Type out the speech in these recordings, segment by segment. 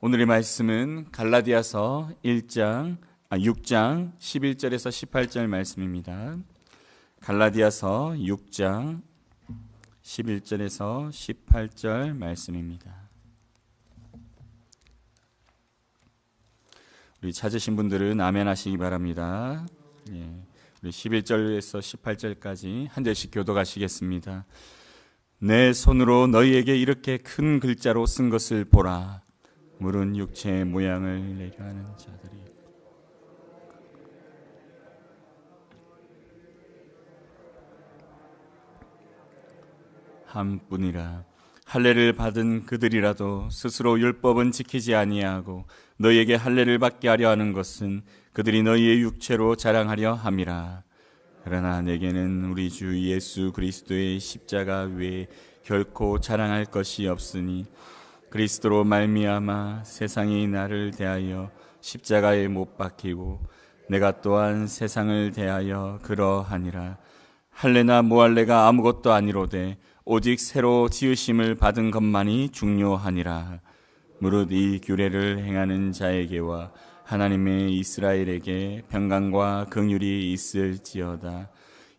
오늘의 말씀은 갈라디아서 6장 11절에서 18절 말씀입니다. 갈라디아서 6장 11절에서 18절 말씀입니다. 우리 찾으신 분들은 아멘 하시기 바랍니다. 우리 11절에서 18절까지 한 절씩 교독하시겠습니다. 내 손으로 너희에게 이렇게 큰 글자로 쓴 것을 보라. 물은 육체의 모양을 내려 하는 자들이 한 뿐이라. 할례를 받은 그들이라도 스스로 율법은 지키지 아니하고 너희에게 할례를 받게 하려 하는 것은 그들이 너희의 육체로 자랑하려 함이라. 그러나 내게는 우리 주 예수 그리스도의 십자가 외에 결코 자랑할 것이 없으니 그리스도로 말미암아 세상이 나를 대하여 십자가에 못 박히고 내가 또한 세상을 대하여 그러하니라. 할례나 무할례가 아무것도 아니로되 오직 새로 지으심을 받은 것만이 중요하니라. 무릇 이 규례를 행하는 자에게와 하나님의 이스라엘에게 평강과 긍휼이 있을지어다.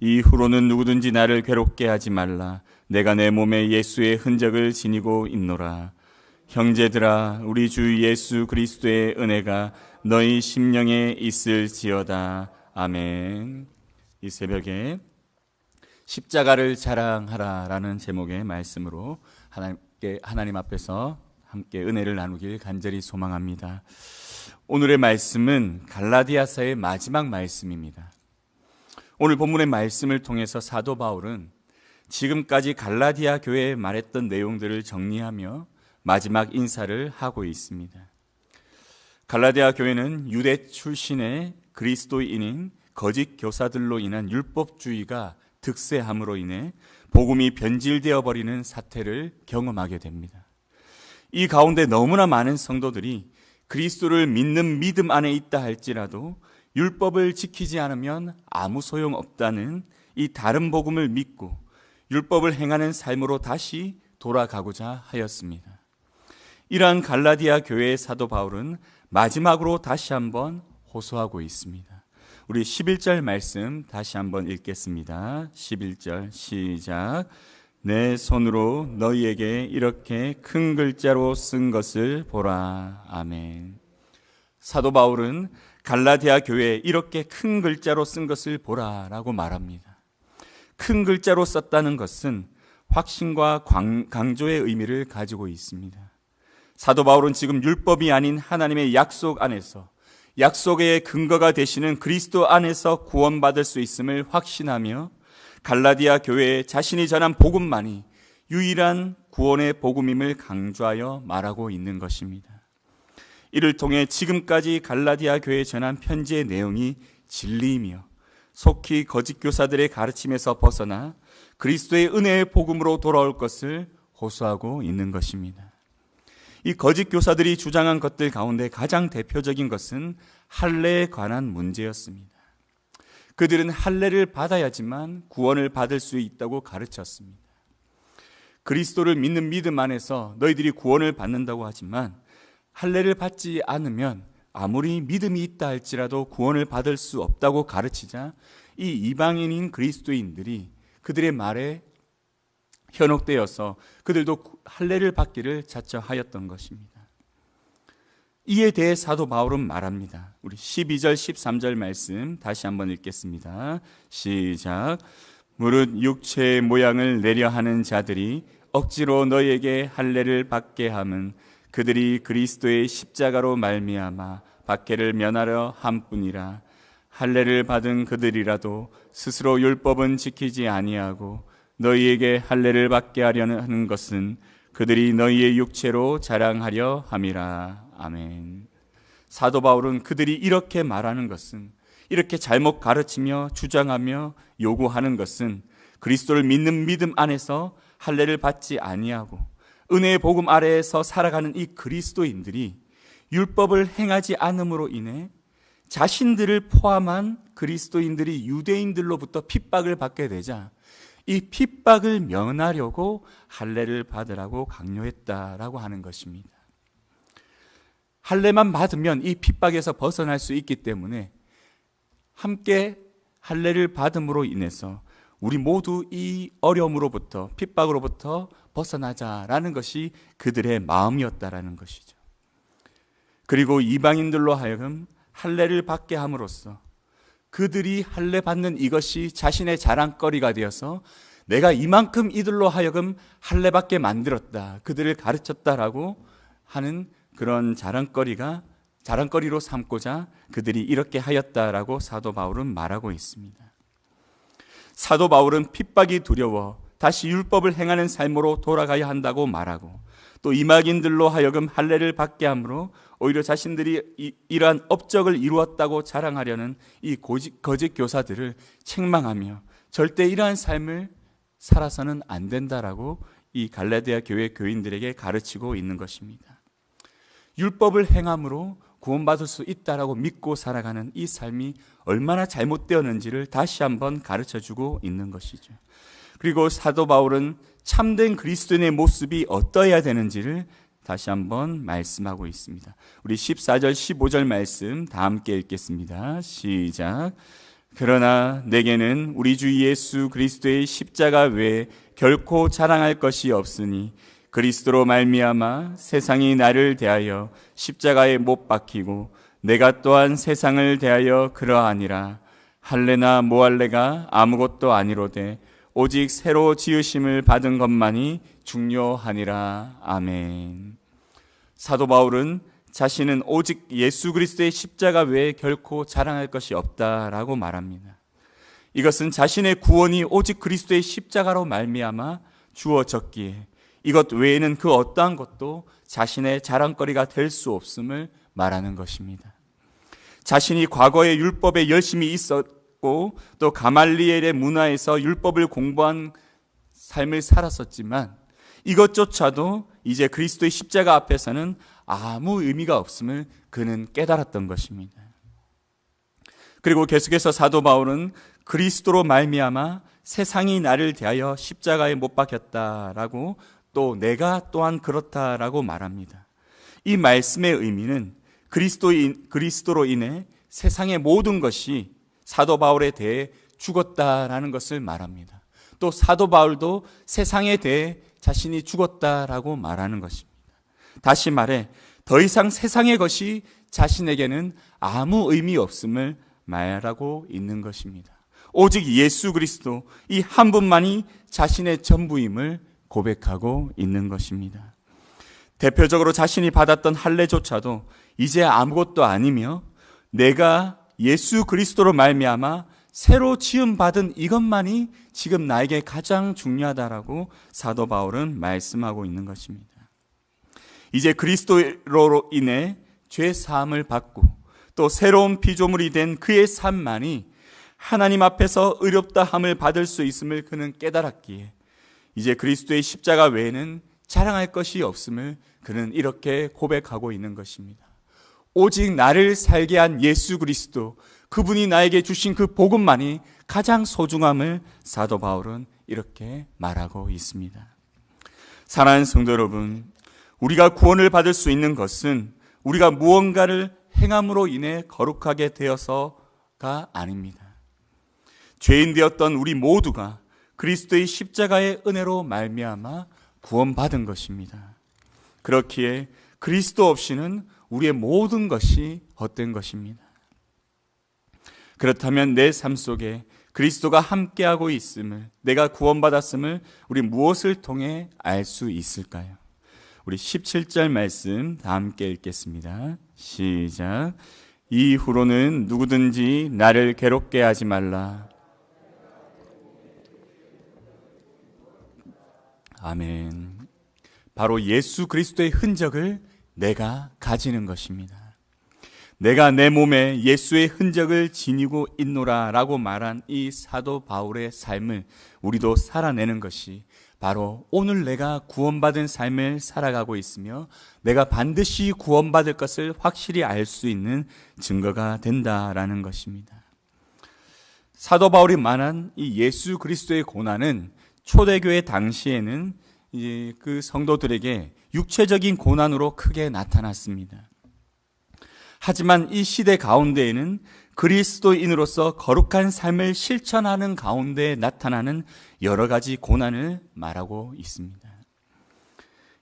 이후로는 누구든지 나를 괴롭게 하지 말라. 내가 내 몸에 예수의 흔적을 지니고 있노라. 형제들아, 우리 주 예수 그리스도의 은혜가 너희 심령에 있을지어다. 아멘. 이 새벽에 십자가를 자랑하라라는 제목의 말씀으로 하나님 앞에서 함께 은혜를 나누길 간절히 소망합니다. 오늘의 말씀은 갈라디아서의 마지막 말씀입니다. 오늘 본문의 말씀을 통해서 사도 바울은 지금까지 갈라디아 교회에 말했던 내용들을 정리하며 마지막 인사를 하고 있습니다. 갈라디아 교회는 유대 출신의 그리스도인인 거짓 교사들로 인한 율법주의가 득세함으로 인해 복음이 변질되어 버리는 사태를 경험하게 됩니다. 이 가운데 너무나 많은 성도들이 그리스도를 믿는 믿음 안에 있다 할지라도 율법을 지키지 않으면 아무 소용없다는 이 다른 복음을 믿고 율법을 행하는 삶으로 다시 돌아가고자 하였습니다. 이러한 갈라디아 교회의 사도 바울은 마지막으로 다시 한번 호소하고 있습니다. 우리 11절 말씀 다시 한번 읽겠습니다. 11절 시작. 내 손으로 너희에게 이렇게 큰 글자로 쓴 것을 보라. 아멘. 사도 바울은 갈라디아 교회에 이렇게 큰 글자로 쓴 것을 보라라고 말합니다. 큰 글자로 썼다는 것은 확신과 강조의 의미를 가지고 있습니다. 사도 바울은 지금 율법이 아닌 하나님의 약속 안에서, 약속의 근거가 되시는 그리스도 안에서 구원받을 수 있음을 확신하며 갈라디아 교회에 자신이 전한 복음만이 유일한 구원의 복음임을 강조하여 말하고 있는 것입니다. 이를 통해 지금까지 갈라디아 교회에 전한 편지의 내용이 진리이며 속히 거짓 교사들의 가르침에서 벗어나 그리스도의 은혜의 복음으로 돌아올 것을 호소하고 있는 것입니다. 이 거짓 교사들이 주장한 것들 가운데 가장 대표적인 것은 할례에 관한 문제였습니다. 그들은 할례를 받아야지만 구원을 받을 수 있다고 가르쳤습니다. 그리스도를 믿는 믿음 안에서 너희들이 구원을 받는다고 하지만 할례를 받지 않으면 아무리 믿음이 있다 할지라도 구원을 받을 수 없다고 가르치자 이 이방인인 그리스도인들이 그들의 말에 현혹되어서 그들도 할례를 받기를 자처하였던 것입니다. 이에 대해 사도 바울은 말합니다. 우리 12절 13절 말씀 다시 한번 읽겠습니다. 시작. 무릇 육체의 모양을 내려 하는 자들이 억지로 너희에게 할례를 받게 함은 그들이 그리스도의 십자가로 말미암아 박해를 면하려 함뿐이라. 할례를 받은 그들이라도 스스로 율법은 지키지 아니하고 너희에게 할례를 받게 하려는 것은 그들이 너희의 육체로 자랑하려 함이라. 아멘. 사도 바울은 그들이 이렇게 말하는 것은, 이렇게 잘못 가르치며 주장하며 요구하는 것은 그리스도를 믿는 믿음 안에서 할례를 받지 아니하고 은혜의 복음 아래에서 살아가는 이 그리스도인들이 율법을 행하지 않음으로 인해 자신들을 포함한 그리스도인들이 유대인들로부터 핍박을 받게 되자 이 핍박을 면하려고 할례를 받으라고 강요했다라고 하는 것입니다. 할례만 받으면 이 핍박에서 벗어날 수 있기 때문에 함께 할례를 받음으로 인해서 우리 모두 이 어려움으로부터, 핍박으로부터 벗어나자라는 것이 그들의 마음이었다라는 것이죠. 그리고 이방인들로 하여금 할례를 받게 함으로써 그들이 할례 받는 이것이 자신의 자랑거리가 되어서 내가 이만큼 이들로 하여금 할례 받게 만들었다, 그들을 가르쳤다라고 하는 그런 자랑거리로 삼고자 그들이 이렇게 하였다라고 사도 바울은 말하고 있습니다. 사도 바울은 핍박이 두려워 다시 율법을 행하는 삶으로 돌아가야 한다고 말하고, 또 이방인들로 하여금 할례를 받게 함으로 오히려 자신들이 이러한 업적을 이루었다고 자랑하려는 이 거짓 교사들을 책망하며 절대 이러한 삶을 살아서는 안 된다라고 이 갈라디아 교회 교인들에게 가르치고 있는 것입니다. 율법을 행함으로 구원받을 수 있다라고 믿고 살아가는 이 삶이 얼마나 잘못되었는지를 다시 한번 가르쳐주고 있는 것이죠. 그리고 사도 바울은 참된 그리스도인의 모습이 어떠해야 되는지를 다시 한번 말씀하고 있습니다. 우리 14절 15절 말씀 다 함께 읽겠습니다. 시작. 그러나 내게는 우리 주 예수 그리스도의 십자가 외에 결코 자랑할 것이 없으니 그리스도로 말미암아 세상이 나를 대하여 십자가에 못 박히고 내가 또한 세상을 대하여 그러하니라. 할례나 모할례가 아무것도 아니로되 오직 새로 지으심을 받은 것만이 중요하니라. 아멘. 사도 바울은 자신은 오직 예수 그리스도의 십자가 외에 결코 자랑할 것이 없다라고 말합니다. 이것은 자신의 구원이 오직 그리스도의 십자가로 말미암아 주어졌기에 이것 외에는 그 어떠한 것도 자신의 자랑거리가 될 수 없음을 말하는 것입니다. 자신이 과거에 율법에 열심히 있었고 또 가말리엘의 문화에서 율법을 공부한 삶을 살았었지만 이것조차도 이제 그리스도의 십자가 앞에서는 아무 의미가 없음을 그는 깨달았던 것입니다. 그리고 계속해서 사도 바울은 그리스도로 말미암아 세상이 나를 대하여 십자가에 못 박혔다라고 또 내가 또한 그렇다라고 말합니다. 이 말씀의 의미는 그리스도로 인해 세상의 모든 것이 사도 바울에 대해 죽었다라는 것을 말합니다. 또 사도 바울도 세상에 대해 자신이 죽었다라고 말하는 것입니다. 다시 말해 더 이상 세상의 것이 자신에게는 아무 의미 없음을 말하고 있는 것입니다. 오직 예수 그리스도 이 한 분만이 자신의 전부임을 고백하고 있는 것입니다. 대표적으로 자신이 받았던 할례조차도 이제 아무것도 아니며 내가 예수 그리스도로 말미암아 새로 지음 받은 이것만이 지금 나에게 가장 중요하다라고 사도 바울은 말씀하고 있는 것입니다. 이제 그리스도로 인해 죄 사함을 받고 또 새로운 피조물이 된 그의 삶만이 하나님 앞에서 의롭다 함을 받을 수 있음을 그는 깨달았기에 이제 그리스도의 십자가 외에는 자랑할 것이 없음을 그는 이렇게 고백하고 있는 것입니다. 오직 나를 살게 한 예수 그리스도, 그분이 나에게 주신 그 복음만이 가장 소중함을 사도 바울은 이렇게 말하고 있습니다. 사랑하는 성도 여러분, 우리가 구원을 받을 수 있는 것은 우리가 무언가를 행함으로 인해 거룩하게 되어서가 아닙니다. 죄인 되었던 우리 모두가 그리스도의 십자가의 은혜로 말미암아 구원받은 것입니다. 그렇기에 그리스도 없이는 우리의 모든 것이 헛된 것입니다. 그렇다면 내 삶 속에 그리스도가 함께하고 있음을, 내가 구원받았음을 우리 무엇을 통해 알 수 있을까요? 우리 17절 말씀 다 함께 읽겠습니다. 시작. 이후로는 누구든지 나를 괴롭게 하지 말라. 아멘. 바로 예수 그리스도의 흔적을 내가 가지는 것입니다. 내가 내 몸에 예수의 흔적을 지니고 있노라 라고 말한 이 사도 바울의 삶을 우리도 살아내는 것이 바로 오늘 내가 구원받은 삶을 살아가고 있으며 내가 반드시 구원받을 것을 확실히 알 수 있는 증거가 된다라는 것입니다. 사도 바울이 말한 이 예수 그리스도의 고난은 초대교회 당시에는 이제 그 성도들에게 육체적인 고난으로 크게 나타났습니다. 하지만 이 시대 가운데에는 그리스도인으로서 거룩한 삶을 실천하는 가운데 나타나는 여러 가지 고난을 말하고 있습니다.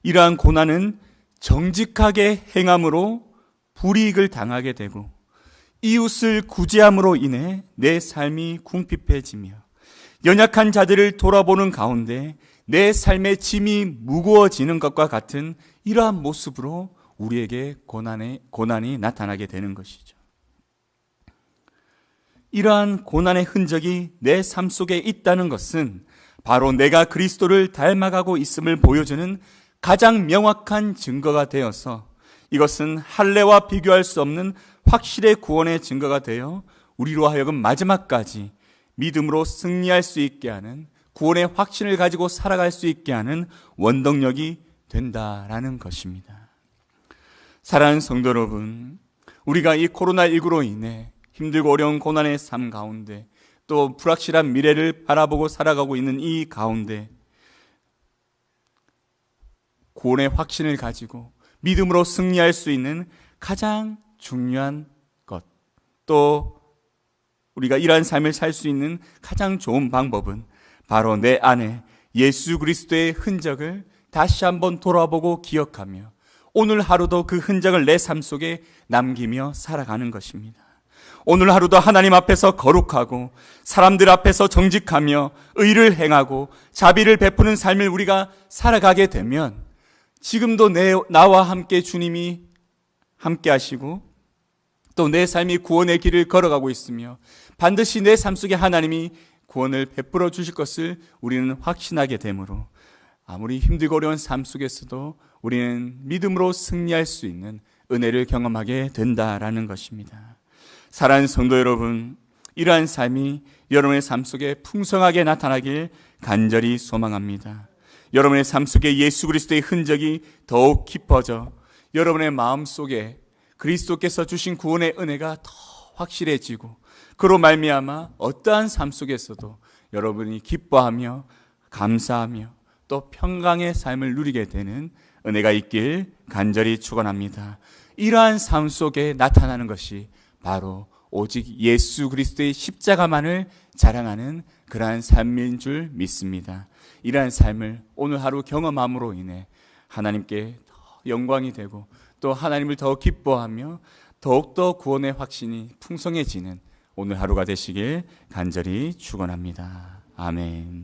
이러한 고난은 정직하게 행함으로 불이익을 당하게 되고 이웃을 구제함으로 인해 내 삶이 궁핍해지며 연약한 자들을 돌아보는 가운데 내 삶의 짐이 무거워지는 것과 같은 이러한 모습으로 우리에게 고난이 나타나게 되는 것이죠. 이러한 고난의 흔적이 내 삶 속에 있다는 것은 바로 내가 그리스도를 닮아가고 있음을 보여주는 가장 명확한 증거가 되어서 이것은 할례와 비교할 수 없는 확실의 구원의 증거가 되어 우리로 하여금 마지막까지 믿음으로 승리할 수 있게 하는 구원의 확신을 가지고 살아갈 수 있게 하는 원동력이 된다라는 것입니다. 사랑하는 성도 여러분, 우리가 이 코로나19로 인해 힘들고 어려운 고난의 삶 가운데 또 불확실한 미래를 바라보고 살아가고 있는 이 가운데 구원의 확신을 가지고 믿음으로 승리할 수 있는 가장 중요한 것, 또 우리가 이러한 삶을 살 수 있는 가장 좋은 방법은 바로 내 안에 예수 그리스도의 흔적을 다시 한번 돌아보고 기억하며 오늘 하루도 그 흔적을 내 삶 속에 남기며 살아가는 것입니다. 오늘 하루도 하나님 앞에서 거룩하고 사람들 앞에서 정직하며 의를 행하고 자비를 베푸는 삶을 우리가 살아가게 되면 지금도 나와 함께 주님이 함께 하시고 또 내 삶이 구원의 길을 걸어가고 있으며 반드시 내 삶 속에 하나님이 구원을 베풀어 주실 것을 우리는 확신하게 되므로 아무리 힘들고 어려운 삶 속에서도 우리는 믿음으로 승리할 수 있는 은혜를 경험하게 된다라는 것입니다. 사랑하는 성도 여러분, 이러한 삶이 여러분의 삶 속에 풍성하게 나타나길 간절히 소망합니다. 여러분의 삶 속에 예수 그리스도의 흔적이 더욱 깊어져 여러분의 마음 속에 그리스도께서 주신 구원의 은혜가 더 확실해지고 그로 말미암아 어떠한 삶 속에서도 여러분이 기뻐하며 감사하며 또 평강의 삶을 누리게 되는 은혜가 있길 간절히 축원합니다. 이러한 삶 속에 나타나는 것이 바로 오직 예수 그리스도의 십자가만을 자랑하는 그러한 삶인 줄 믿습니다. 이러한 삶을 오늘 하루 경험함으로 인해 하나님께 더 영광이 되고 또 하나님을 더 기뻐하며 더욱더 구원의 확신이 풍성해지는 오늘 하루가 되시길 간절히 축원합니다. 아멘.